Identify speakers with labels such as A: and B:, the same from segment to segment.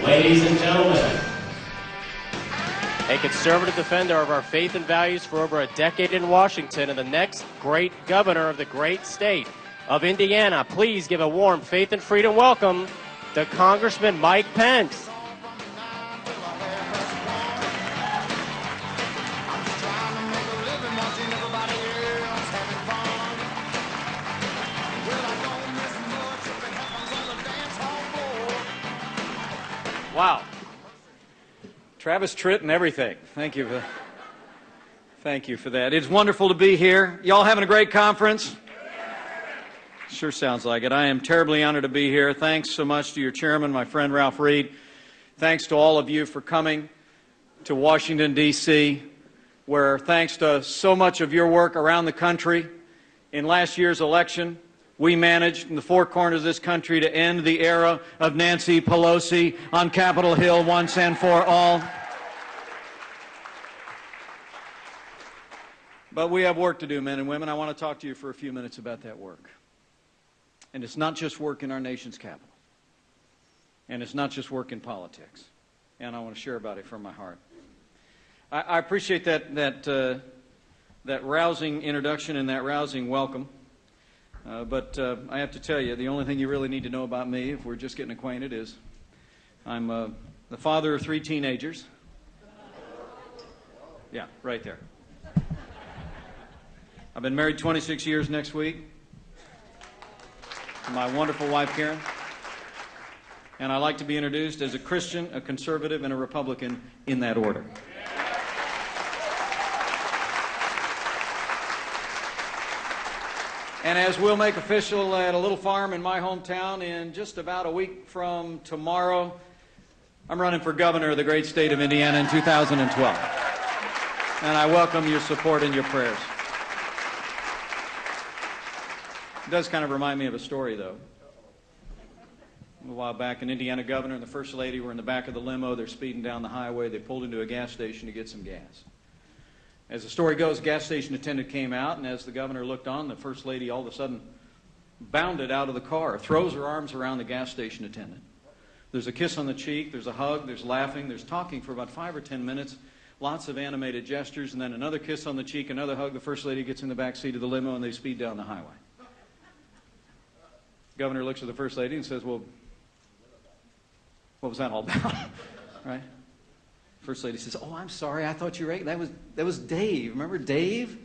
A: Ladies and gentlemen,
B: a conservative defender of our faith and values for over a decade in Washington and the next great governor of the great state of Indiana, please give a warm faith and freedom welcome to Congressman Mike Pence. Wow.
C: Travis Tritt and everything. Thank you for that. It's wonderful to be here. Y'all having a great conference? Sure sounds like it. I am terribly honored to be here. Thanks so much to your chairman, my friend Ralph Reed. Thanks to all of you for coming to Washington, D.C., where thanks to so much of your work around the country, in last year's election, we managed in the four corners of this country to end the era of Nancy Pelosi on Capitol Hill once and for all. But we have work to do, men and women. I want to talk to you for a few minutes about that work. And it's not just work in our nation's capital. And it's not just work in politics. And I want to share about it from my heart. I appreciate that rousing introduction and that rousing welcome. But I have to tell you, the only thing you really need to know about me, if we're just getting acquainted, is I'm the father of 3 teenagers. Yeah, right there. I've been married 26 years next week to my wonderful wife, Karen. And I like to be introduced as a Christian, a conservative, and a Republican in that order. And as we'll make official at a little farm in my hometown in just about a week from tomorrow, I'm running for governor of the great state of Indiana in 2012. And I welcome your support and your prayers. It does kind of remind me of a story, though. A while back, an Indiana governor and the First Lady were in the back of the limo. They're speeding down the highway. They pulled into a gas station to get some gas. As the story goes, the gas station attendant came out, and as the governor looked on, the First Lady all of a sudden bounded out of the car, throws her arms around the gas station attendant. There's a kiss on the cheek, there's a hug, there's laughing, there's talking for about 5 or 10 minutes, lots of animated gestures, and then another kiss on the cheek, another hug. The First Lady gets in the back seat of the limo, and they speed down the highway. The governor looks at the First Lady and says, well, what was that all about? Right? First Lady says, oh, I'm sorry, I thought you were right. That was Dave. Remember Dave?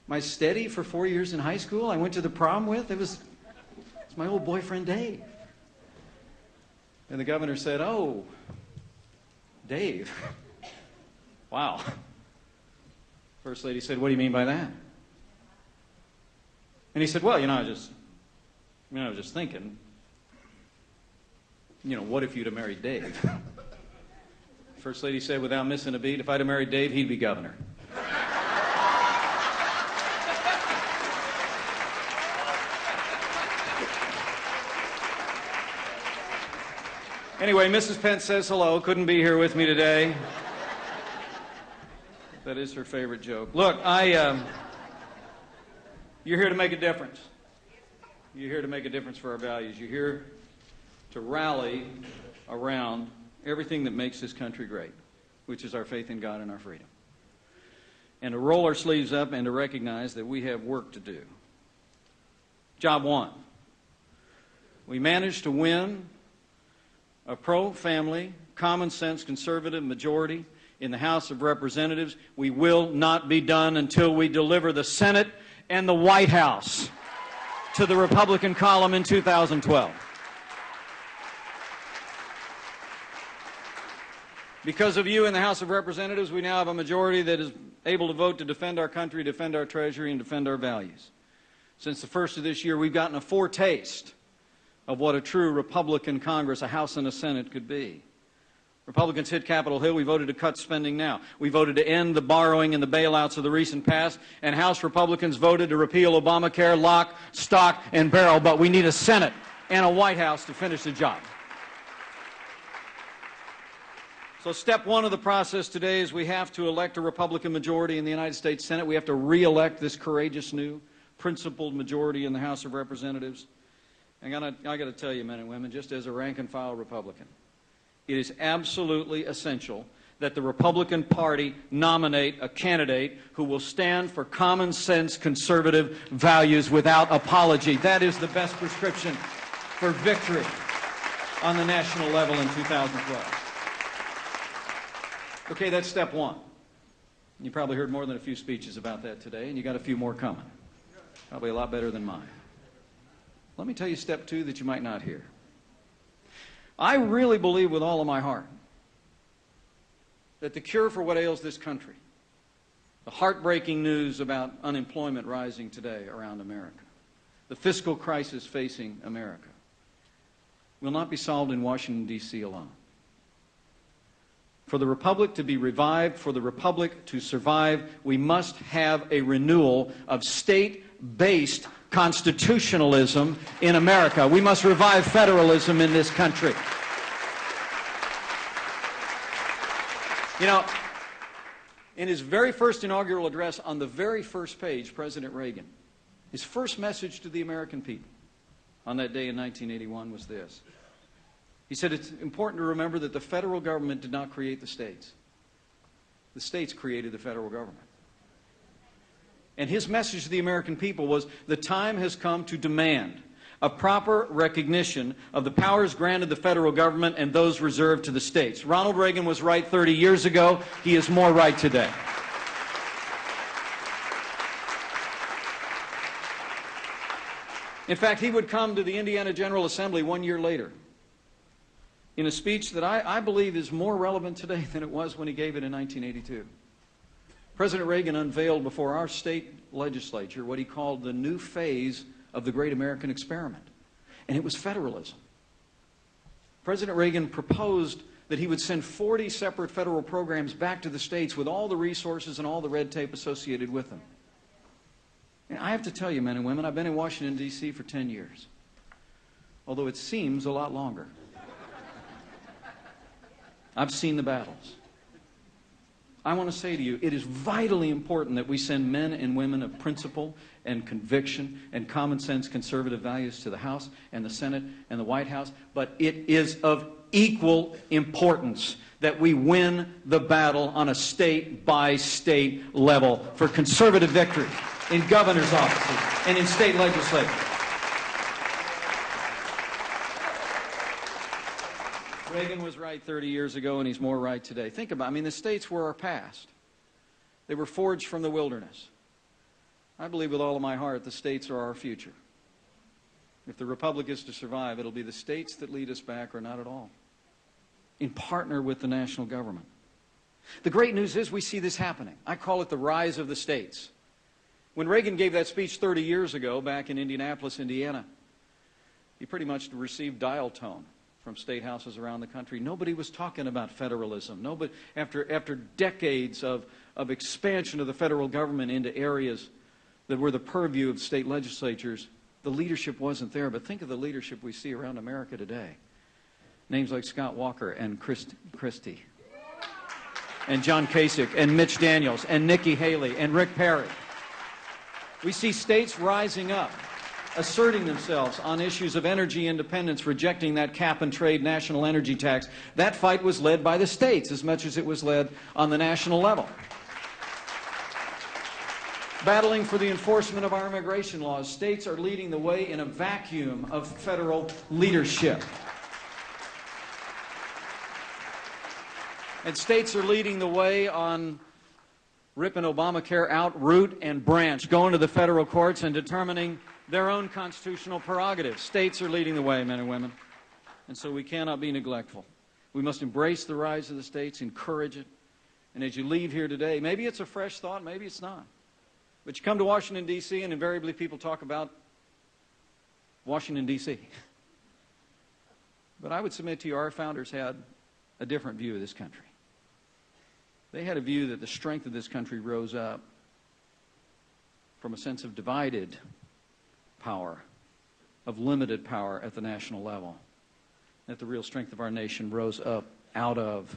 C: My steady for 4 years in high school I went to the prom with? It's my old boyfriend Dave. And the governor said, oh, Dave. Wow. First Lady said, what do you mean by that? And he said, well, I was just thinking, what if you'd have married Dave? First Lady said, without missing a beat, if I'd have married Dave, he'd be governor. Anyway, Mrs. Pence says hello, couldn't be here with me today. That is her favorite joke. Look, you're here to make a difference. You're here to make a difference for our values. You're here to rally around everything that makes this country great, which is our faith in God and our freedom. And to roll our sleeves up and to recognize that we have work to do. Job 1. We managed to win a pro-family, common-sense conservative majority in the House of Representatives. We will not be done until we deliver the Senate and the White House to the Republican column in 2012. Because of you in the House of Representatives, we now have a majority that is able to vote to defend our country, defend our treasury, and defend our values. Since the first of this year, we've gotten a foretaste of what a true Republican Congress, a House and a Senate, could be. Republicans hit Capitol Hill. We voted to cut spending now. We voted to end the borrowing and the bailouts of the recent past. And House Republicans voted to repeal Obamacare, lock, stock, and barrel. But we need a Senate and a White House to finish the job. So step 1 of the process today is we have to elect a Republican majority in the United States Senate. We have to re-elect this courageous new principled majority in the House of Representatives. And I got to tell you, men and women, just as a rank-and-file Republican, it is absolutely essential that the Republican Party nominate a candidate who will stand for common sense conservative values without apology. That is the best prescription for victory on the national level in 2012. Okay, that's step one. You probably heard more than a few speeches about that today, and you got a few more coming. Probably a lot better than mine. Let me tell you step two that you might not hear. I really believe with all of my heart that the cure for what ails this country, the heartbreaking news about unemployment rising today around America, the fiscal crisis facing America, will not be solved in Washington, D.C. alone. For the Republic to be revived, for the Republic to survive, we must have a renewal of state-based constitutionalism in America. We must revive federalism in this country. You know, in his very first inaugural address, on the very first page, President Reagan, his first message to the American people on that day in 1981 was this. He said, it's important to remember that the federal government did not create the states. The states created the federal government. And his message to the American people was, the time has come to demand a proper recognition of the powers granted the federal government and those reserved to the states. Ronald Reagan was right 30 years ago. He is more right today. In fact, he would come to the Indiana General Assembly 1 year later in a speech that I believe is more relevant today than it was when he gave it in 1982. President Reagan unveiled before our state legislature what he called the new phase of the great American experiment, and it was federalism. President Reagan proposed that he would send 40 separate federal programs back to the states with all the resources and all the red tape associated with them. And I have to tell you, men and women, I've been in Washington, D.C. for 10 years, although it seems a lot longer. I've seen the battles. I want to say to you, it is vitally important that we send men and women of principle and conviction and common sense conservative values to the House and the Senate and the White House, but it is of equal importance that we win the battle on a state-by-state level for conservative victory in governor's offices and in state legislatures. Reagan was right 30 years ago, and he's more right today. Think about it. I mean, the states were our past. They were forged from the wilderness. I believe with all of my heart the states are our future. If the Republic is to survive, it'll be the states that lead us back or not at all, in partner with the national government. The great news is we see this happening. I call it the rise of the states. When Reagan gave that speech 30 years ago back in Indianapolis, Indiana, he pretty much received dial tone from state houses around the country. Nobody was talking about federalism. Nobody, after decades of expansion of the federal government into areas that were the purview of state legislatures, the leadership wasn't there. But think of the leadership we see around America today. Names like Scott Walker and Christie and John Kasich and Mitch Daniels and Nikki Haley and Rick Perry. We see states rising up, asserting themselves on issues of energy independence, rejecting that cap-and-trade national energy tax. That fight was led by the states as much as it was led on the national level. Battling for the enforcement of our immigration laws, states are leading the way in a vacuum of federal leadership. And states are leading the way on ripping Obamacare out, root and branch, going to the federal courts and determining their own constitutional prerogatives. States are leading the way, men and women. And so we cannot be neglectful. We must embrace the rise of the states, encourage it. And as you leave here today, maybe it's a fresh thought, maybe it's not. But you come to Washington, D.C., and invariably people talk about Washington, D.C. But I would submit to you, our founders had a different view of this country. They had a view that the strength of this country rose up from a sense of divided power, of limited power at the national level. That the real strength of our nation rose up out of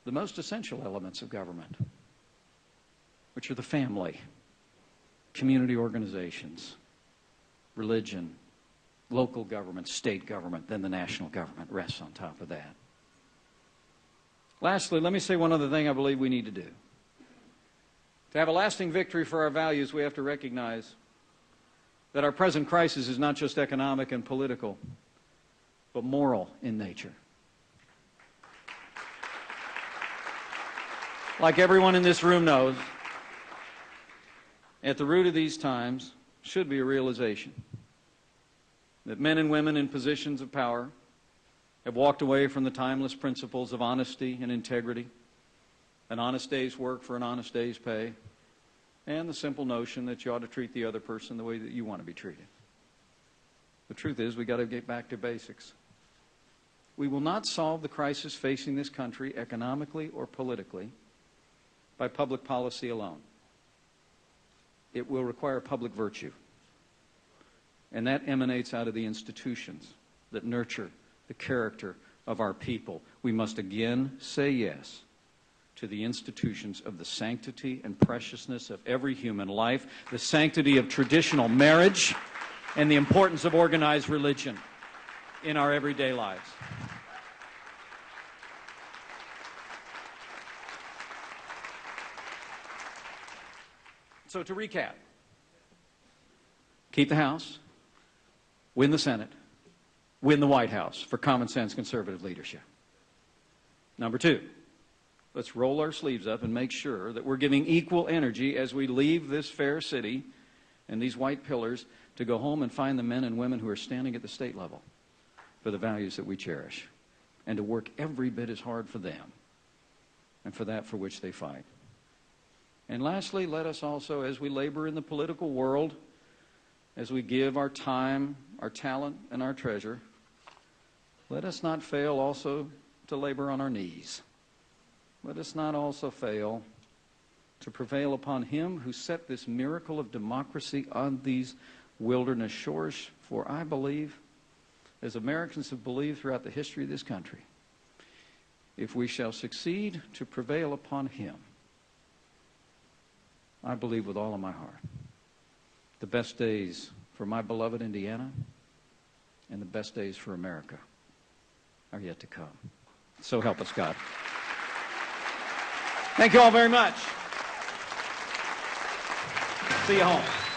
C: the most essential elements of government, which are the family, community organizations, religion, local government, state government, then the national government rests on top of that. Lastly, let me say one other thing I believe we need to do. To have a lasting victory for our values, we have to recognize that our present crisis is not just economic and political, but moral in nature. Like everyone in this room knows, at the root of these times should be a realization that men and women in positions of power have walked away from the timeless principles of honesty and integrity, an honest day's work for an honest day's pay, and the simple notion that you ought to treat the other person the way that you want to be treated. The truth is, we've got to get back to basics. We will not solve the crisis facing this country economically or politically by public policy alone. It will require public virtue. And that emanates out of the institutions that nurture the character of our people. We must again say yes to the institutions of the sanctity and preciousness of every human life, the sanctity of traditional marriage, and the importance of organized religion in our everyday lives. So to recap, keep the House, win the Senate, win the White House for common sense conservative leadership. Number two, let's roll our sleeves up and make sure that we're giving equal energy as we leave this fair city and these white pillars to go home and find the men and women who are standing at the state level for the values that we cherish, and to work every bit as hard for them and for that for which they fight. And lastly, let us also, as we labor in the political world, as we give our time, our talent, and our treasure, let us not fail also to labor on our knees. Let us not also fail to prevail upon Him who set this miracle of democracy on these wilderness shores. For I believe, as Americans have believed throughout the history of this country, if we shall succeed to prevail upon Him, I believe with all of my heart, the best days for my beloved Indiana and the best days for America are yet to come. So help us God. Thank you all very much. See you home.